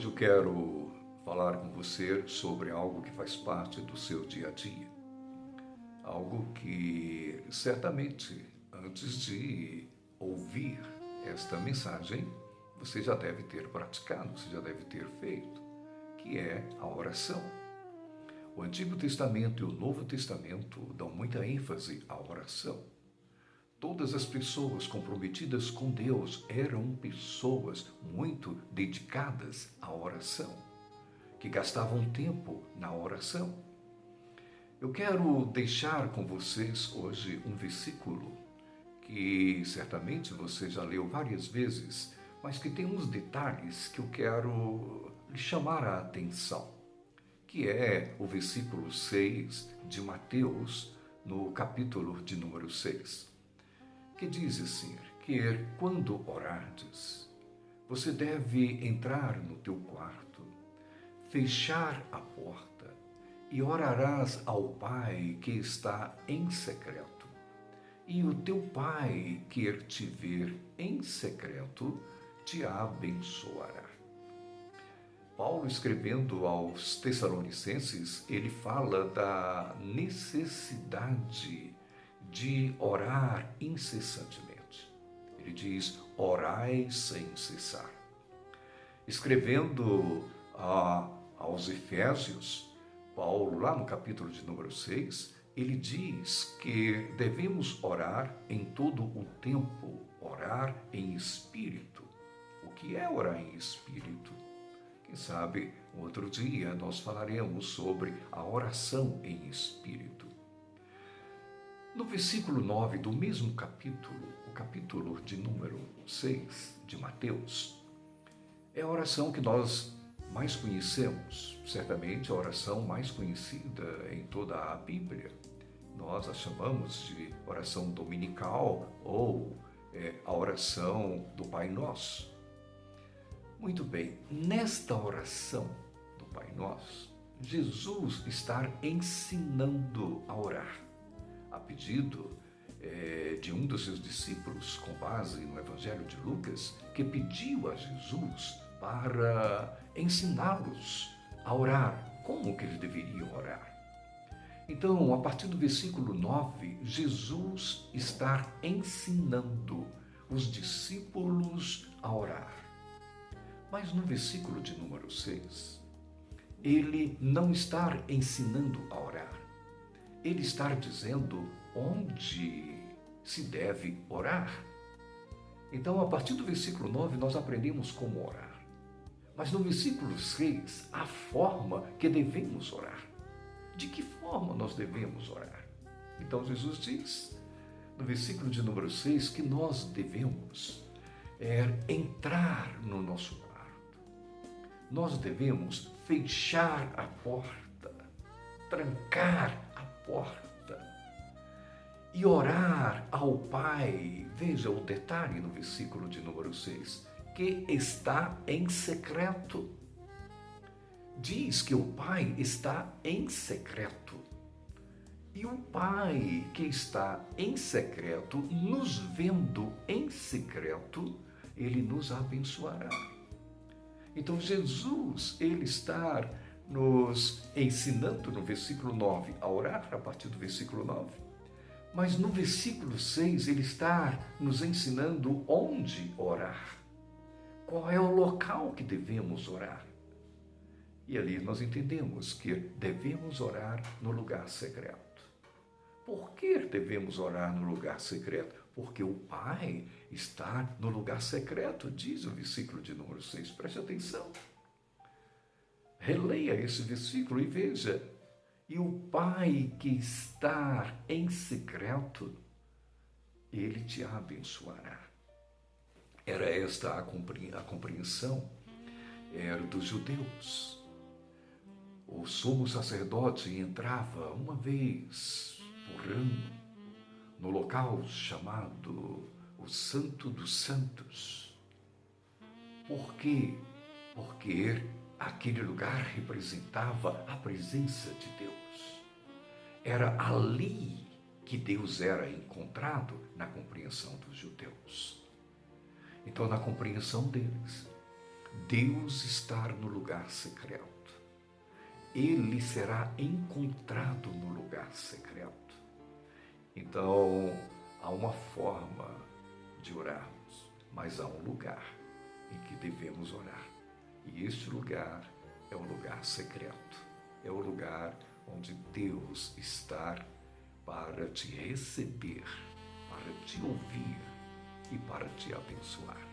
Hoje eu quero falar com você sobre algo que faz parte do seu dia a dia. Algo que certamente, antes de ouvir esta mensagem, você já deve ter praticado, você já deve ter feito, que é a oração. O Antigo Testamento e o Novo Testamento dão muita ênfase à oração. Todas as pessoas comprometidas com Deus eram pessoas muito dedicadas à oração, que gastavam tempo na oração. Eu quero deixar com vocês hoje um versículo que certamente você já leu várias vezes, mas que tem uns detalhes que eu quero lhe chamar a atenção, que é o versículo 6 de Mateus, no capítulo de número 6. Que diz assim, que quando orardes, você deve entrar no teu quarto, fechar a porta e orarás ao Pai que está em secreto. E o teu Pai que te ver em secreto te abençoará. Paulo, escrevendo aos Tessalonicenses, ele fala da necessidade de orar incessantemente. Ele diz, orai sem cessar. Escrevendo aos Efésios, Paulo, lá no capítulo de número 6, ele diz que devemos orar em todo o tempo, orar em espírito. O que é orar em espírito? Quem sabe, um outro dia nós falaremos sobre a oração em espírito. No versículo 9 do mesmo capítulo, o capítulo de número 6 de Mateus, é a oração que nós mais conhecemos, certamente a oração mais conhecida em toda a Bíblia. Nós a chamamos de oração dominical ou a oração do Pai Nosso. Muito bem, nesta oração do Pai Nosso, Jesus está ensinando a orar, a pedido de um dos seus discípulos, com base no Evangelho de Lucas, que pediu a Jesus para ensiná-los a orar, como que eles deveriam orar. Então, a partir do versículo 9, Jesus está ensinando os discípulos a orar. Mas no versículo de número 6, ele não está ensinando a orar. Ele está dizendo onde se deve orar. Então, a partir do versículo 9, nós aprendemos como orar. Mas no versículo 6, a forma que devemos orar. De que forma nós devemos orar? Então, Jesus diz, no versículo de número 6, que nós devemos entrar no nosso quarto. Nós devemos fechar a porta, trancar a porta e orar ao Pai. Veja o detalhe no versículo de número 6, que está em secreto. Diz que o Pai está em secreto. E o Pai que está em secreto, nos vendo em secreto, ele nos abençoará. Então Jesus, ele está nos ensinando no versículo 9 a orar, a partir do versículo 9. Mas no versículo 6 ele está nos ensinando onde orar. Qual é o local que devemos orar? E ali nós entendemos que devemos orar no lugar secreto. Por que devemos orar no lugar secreto? Porque o Pai está no lugar secreto, diz o versículo de número 6. Preste atenção. Releia esse versículo e veja. E o Pai que está em secreto, ele te abençoará. Era esta a compreensão dos judeus. O sumo sacerdote entrava uma vez por ano no local chamado o Santo dos Santos. Por quê? Porque aquele lugar representava a presença de Deus. Era ali que Deus era encontrado na compreensão dos judeus. Então, na compreensão deles, Deus está no lugar secreto. Ele será encontrado no lugar secreto. Então, há uma forma de orarmos, mas há um lugar em que devemos orar. E este lugar é o lugar secreto. É o lugar onde Deus está para te receber, para te ouvir e para te abençoar.